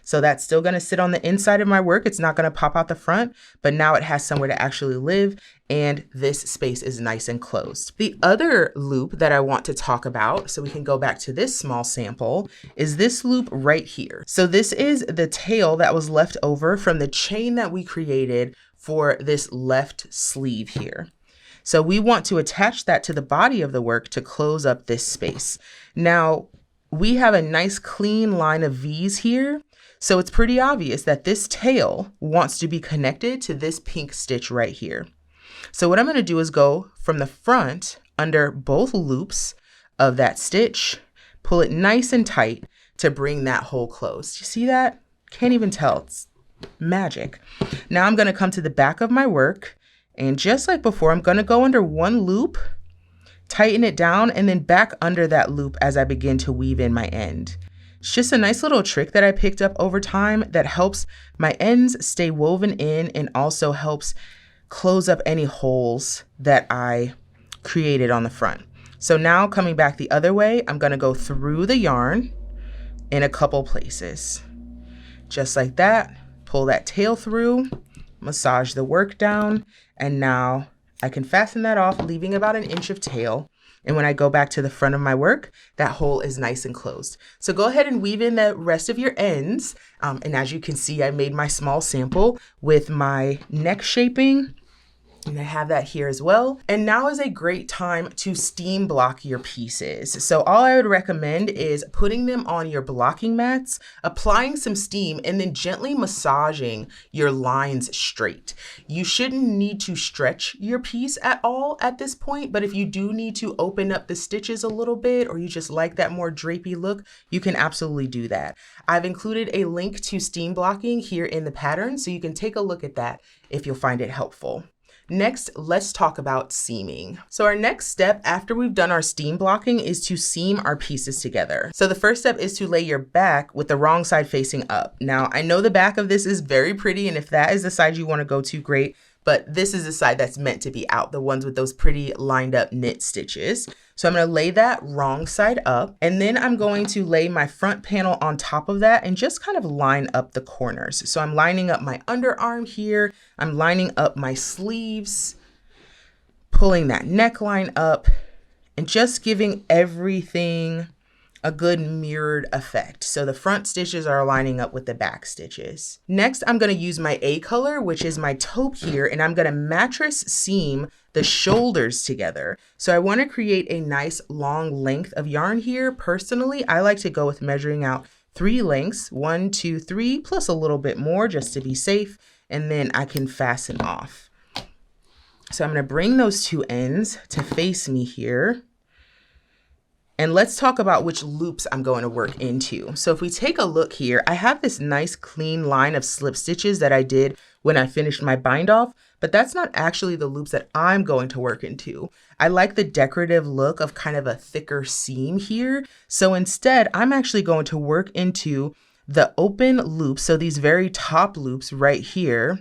So that's still going to sit on the inside of my work. It's not going to pop out the front, but now it has somewhere to actually live, and this space is nice and closed. The other loop that I want to talk about, so we can go back to this small sample, is this loop right here. So this is the tail that was left over from the chain that we created for this left sleeve here. So we want to attach that to the body of the work to close up this space. Now, we have a nice clean line of V's here, so it's pretty obvious that this tail wants to be connected to this pink stitch right here. So what I'm going to do is go from the front under both loops of that stitch, pull it nice and tight to bring that hole closed. You see that? Can't even tell. It's magic. Now I'm going to come to the back of my work, and just like before, I'm going to go under one loop, tighten it down, and then back under that loop as I begin to weave in my end. It's just a nice little trick that I picked up over time that helps my ends stay woven in and also helps close up any holes that I created on the front. So now coming back the other way, I'm going to go through the yarn in a couple places. Just like that, pull that tail through, massage the work down, and now I can fasten that off, leaving about 1 inch of tail. And when I go back to the front of my work, that hole is nice and closed. So go ahead and weave in the rest of your ends. And as you can see, I made my small sample with my neck shaping. And I have that here as well. And now is a great time to steam block your pieces. So all I would recommend is putting them on your blocking mats, applying some steam, and then gently massaging your lines straight. You shouldn't need to stretch your piece at all at this point, but if you do need to open up the stitches a little bit, or you just like that more drapey look, you can absolutely do that. I've included a link to steam blocking here in the pattern, so you can take a look at that if you'll find it helpful. Next, let's talk about seaming. So our next step after we've done our steam blocking is to seam our pieces together. So the first step is to lay your back with the wrong side facing up. Now, I know the back of this is very pretty, and if that is the side you want to go to, great. But this is the side that's meant to be out, the ones with those pretty lined up knit stitches. So I'm going to lay that wrong side up, and then I'm going to lay my front panel on top of that and just kind of line up the corners. So I'm lining up my underarm here. I'm lining up my sleeves, pulling that neckline up, and just giving everything a good mirrored effect. So the front stitches are lining up with the back stitches. Next, I'm going to use my A color, which is my taupe here, and I'm going to mattress seam the shoulders together. So I want to create a nice long length of yarn here. Personally, I like to go with measuring out 3 lengths, 1, 2, 3, plus a little bit more just to be safe, and then I can fasten off. So I'm going to bring those 2 ends to face me here. And let's talk about which loops I'm going to work into. So if we take a look here, I have this nice clean line of slip stitches that I did when I finished my bind off, but that's not actually the loops that I'm going to work into. I like the decorative look of kind of a thicker seam here. So instead, I'm actually going to work into the open loops. So these very top loops right here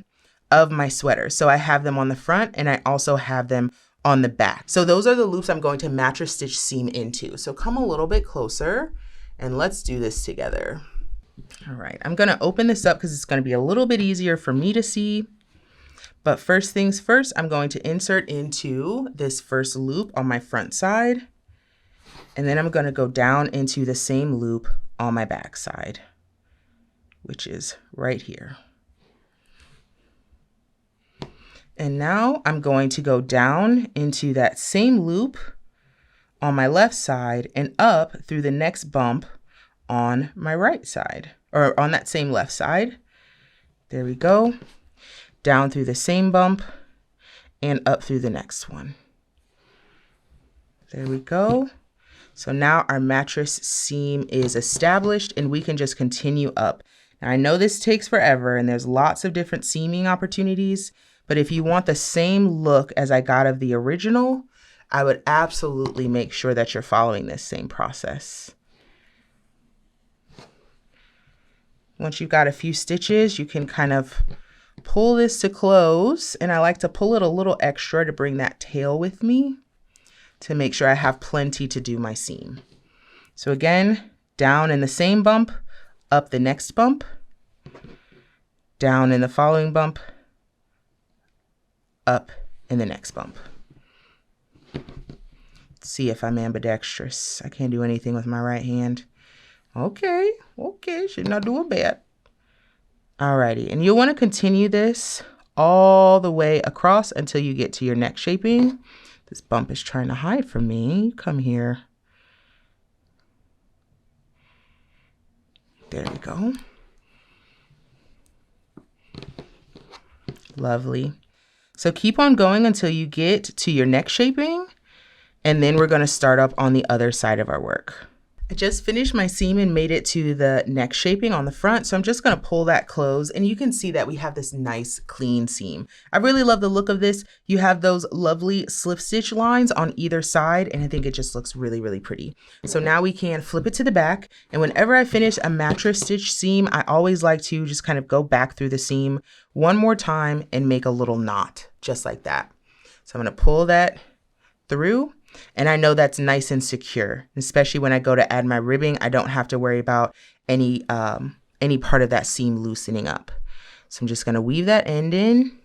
of my sweater. So I have them on the front and I also have them on the back. So those are the loops I'm going to mattress stitch seam into. So come a little bit closer and let's do this together. All right, I'm going to open this up because it's going to be a little bit easier for me to see. But first things first, I'm going to insert into this first loop on my front side. And then I'm going to go down into the same loop on my back side, which is right here. And now I'm going to go down into that same loop on my left side and up through the next bump on my right side, or on that same left side. There we go. Down through the same bump and up through the next one. There we go. So now our mattress seam is established and we can just continue up. Now I know this takes forever and there's lots of different seaming opportunities, but if you want the same look as I got of the original, I would absolutely make sure that you're following this same process. Once you've got a few stitches, you can kind of pull this to close, and I like to pull it a little extra to bring that tail with me to make sure I have plenty to do my seam. So again, down in the same bump, up the next bump, down in the following bump, up in the next bump. Let's see if I'm ambidextrous. I can't do anything with my right hand. Okay, should not do a bad. Alrighty, and you'll want to continue this all the way across until you get to your neck shaping. This bump is trying to hide from me. Come here. There we go. Lovely. So keep on going until you get to your neck shaping, and then we're going to start up on the other side of our work. I just finished my seam and made it to the neck shaping on the front, so I'm just going to pull that close, and you can see that we have this nice clean seam. I really love the look of this. You have those lovely slip stitch lines on either side, and I think it just looks really, really pretty. So now we can flip it to the back, and whenever I finish a mattress stitch seam, I always like to just kind of go back through the seam one more time and make a little knot, just like that. So I'm going to pull that through. And I know that's nice and secure, especially when I go to add my ribbing. I don't have to worry about any part of that seam loosening up. So I'm just going to weave that end in,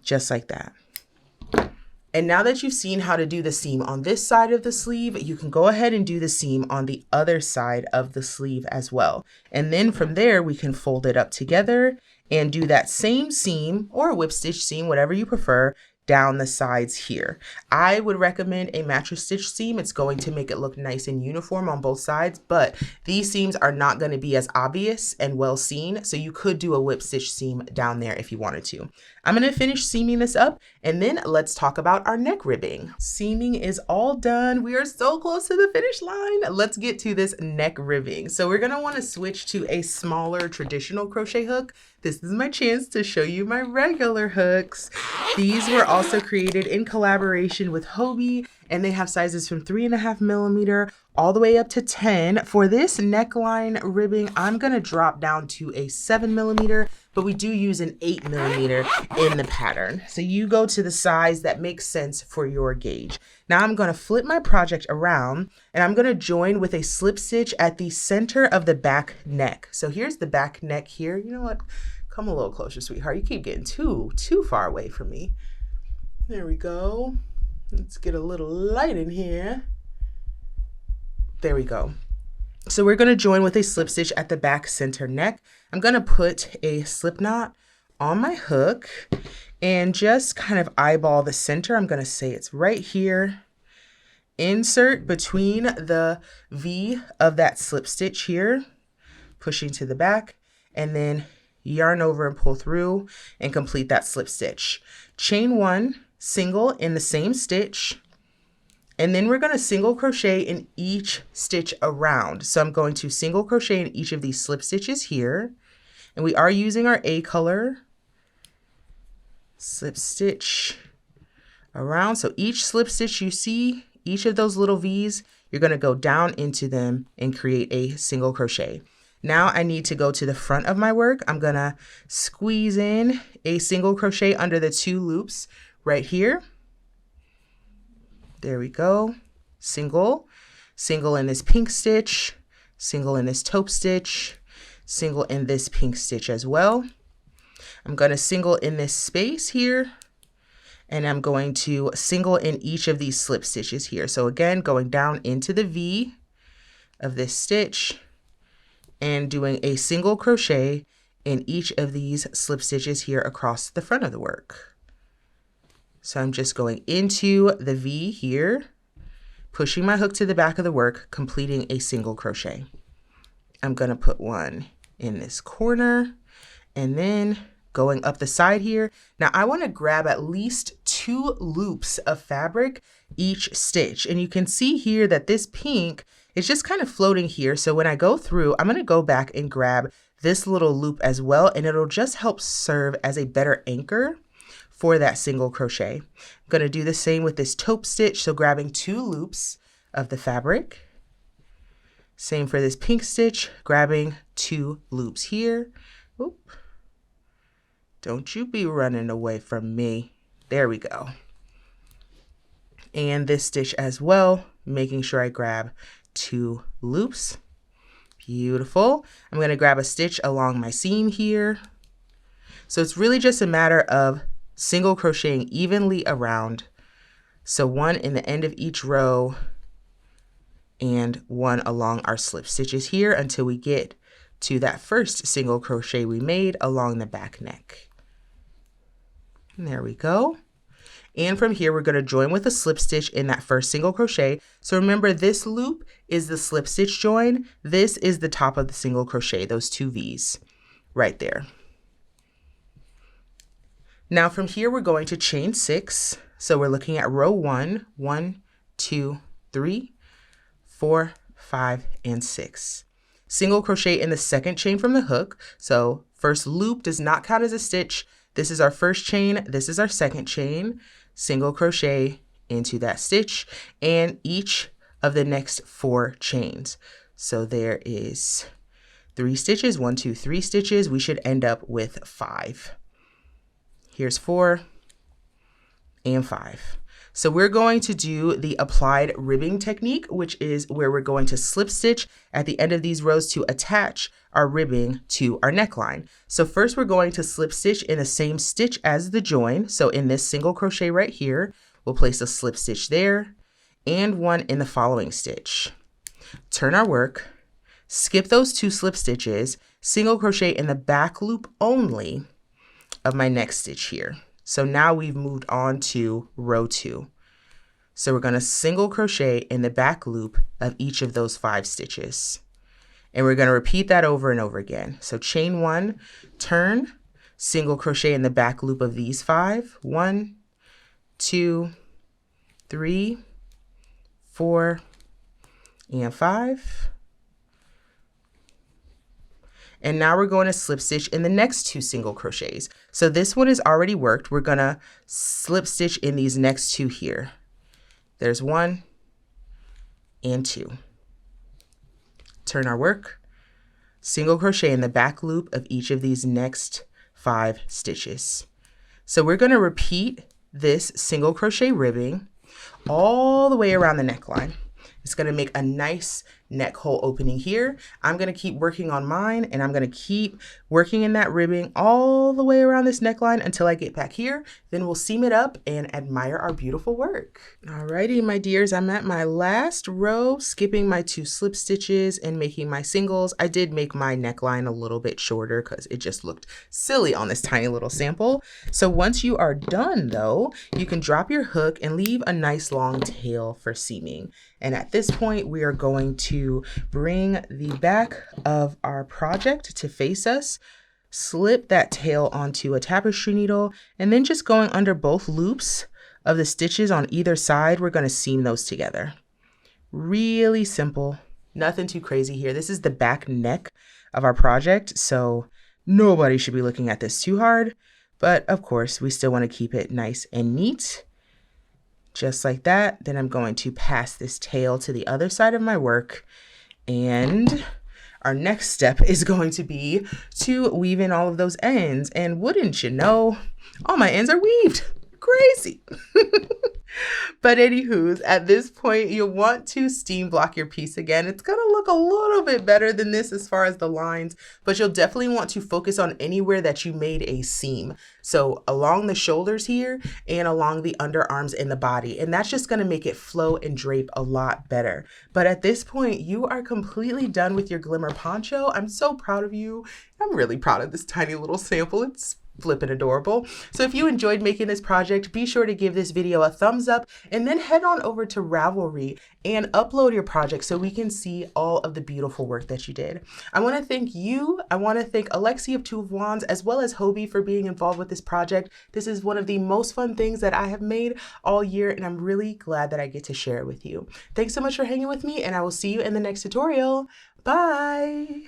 just like that. And now that you've seen how to do the seam on this side of the sleeve, you can go ahead and do the seam on the other side of the sleeve as well. And then from there, we can fold it up together and do that same seam or a whip stitch seam, whatever you prefer, down the sides here. I would recommend a mattress stitch seam. It's going to make it look nice and uniform on both sides, but these seams are not going to be as obvious and well seen, so you could do a whip stitch seam down there if you wanted to. I'm going to finish seaming this up, and then let's talk about our neck ribbing. Seaming is all done. We are so close to the finish line. Let's get to this neck ribbing. So we're going to want to switch to a smaller traditional crochet hook. This is my chance to show you my regular hooks. These were also created in collaboration with Hobie, and they have sizes from 3.5 millimeter all the way up to 10. For this neckline ribbing, I'm going to drop down to a 7 millimeter, but we do use an 8 millimeter in the pattern. So you go to the size that makes sense for your gauge. Now I'm going to flip my project around, and I'm going to join with a slip stitch at the center of the back neck. So here's the back neck here. You know what? Come a little closer, sweetheart. You keep getting too far away from me. There we go. Let's get a little light in here. There we go. So we're going to join with a slip stitch at the back center neck. I'm going to put a slip knot on my hook and just kind of eyeball the center. I'm going to say it's right here. Insert between the V of that slip stitch here, pushing to the back, and then yarn over and pull through and complete that slip stitch. Chain 1, single in the same stitch, and then we're going to single crochet in each stitch around. So I'm going to single crochet in each of these slip stitches here, and we are using our A color. Slip stitch around. So each slip stitch you see, each of those little V's, you're going to go down into them and create a single crochet. Now I need to go to the front of my work. I'm going to squeeze in a single crochet under the 2 loops right here. There we go. Single, single in this pink stitch, single in this taupe stitch, single in this pink stitch as well. I'm going to single in this space here, and I'm going to single in each of these slip stitches here. So again, going down into the V of this stitch and doing a single crochet in each of these slip stitches here across the front of the work. So I'm just going into the V here, pushing my hook to the back of the work, completing a single crochet. I'm going to put one in this corner and then going up the side here. Now I want to grab at least 2 loops of fabric each stitch. And you can see here that this pink is just kind of floating here. So when I go through, I'm going to go back and grab this little loop as well, and it'll just help serve as a better anchor for that single crochet. I'm going to do the same with this taupe stitch. So grabbing 2 loops of the fabric. Same for this pink stitch, grabbing 2 loops here. Oop. Don't you be running away from me. There we go. And this stitch as well, making sure I grab 2 loops. Beautiful. I'm going to grab a stitch along my seam here. So it's really just a matter of single crocheting evenly around. So 1 in the end of each row and 1 along our slip stitches here until we get to that first single crochet we made along the back neck. And there we go. And from here, we're going to join with a slip stitch in that first single crochet. So remember, this loop is the slip stitch join. This is the top of the single crochet, those 2 V's right there. Now from here, we're going to chain 6. So we're looking at row 1, 1, 2, 3, 4, 5, and 6. Single crochet in the second chain from the hook. So first loop does not count as a stitch. This is our first chain. This is our second chain. Single crochet into that stitch and each of the next 4 chains. So there is 3 stitches, 1, 2, 3 stitches. We should end up with 5. Here's 4 and 5. So we're going to do the applied ribbing technique, which is where we're going to slip stitch at the end of these rows to attach our ribbing to our neckline. So first we're going to slip stitch in the same stitch as the join. So in this single crochet right here, we'll place a slip stitch there and 1 in the following stitch. Turn our work, skip those 2 slip stitches, single crochet in the back loop only of my next stitch here. So now we've moved on to row 2. So we're going to single crochet in the back loop of each of those 5 stitches. And we're going to repeat that over and over again. So chain 1, turn, single crochet in the back loop of these 5. 1, 2, 3, 4, and 5. And now we're going to slip stitch in the next 2 single crochets. So this one is already worked. We're going to slip stitch in these next 2 here. There's 1 and 2. Turn our work, single crochet in the back loop of each of these next 5 stitches. So we're going to repeat this single crochet ribbing all the way around the neckline. It's going to make a nice neck hole opening here. I'm gonna keep working on mine, and I'm gonna keep working in that ribbing all the way around this neckline until I get back here. Then we'll seam it up and admire our beautiful work. Alrighty, my dears, I'm at my last row, skipping my 2 slip stitches and making my singles. I did make my neckline a little bit shorter because it just looked silly on this tiny little sample. So once you are done though, you can drop your hook and leave a nice long tail for seaming. And at this point, we are going to bring the back of our project to face us, slip that tail onto a tapestry needle, and then just going under both loops of the stitches on either side, we're going to seam those together. Really simple, nothing too crazy here. This is the back neck of our project, so nobody should be looking at this too hard, but of course we still want to keep it nice and neat. Just like that. Then I'm going to pass this tail to the other side of my work, and our next step is going to be to weave in all of those ends. And wouldn't you know, all my ends are weaved. Crazy. But anywho, at this point, you'll want to steam block your piece again. It's going to look a little bit better than this as far as the lines, but you'll definitely want to focus on anywhere that you made a seam. So along the shoulders here and along the underarms and the body. And that's just going to make it flow and drape a lot better. But at this point, you are completely done with your Glimmer Poncho. I'm so proud of you. I'm really proud of this tiny little sample. It's flippin' adorable. So if you enjoyed making this project, be sure to give this video a thumbs up and then head on over to Ravelry and upload your project so we can see all of the beautiful work that you did. I want to thank you. I want to thank Alexi of Two of Wands as well as Hobie for being involved with this project. This is one of the most fun things that I have made all year, and I'm really glad that I get to share it with you. Thanks so much for hanging with me, and I will see you in the next tutorial. Bye!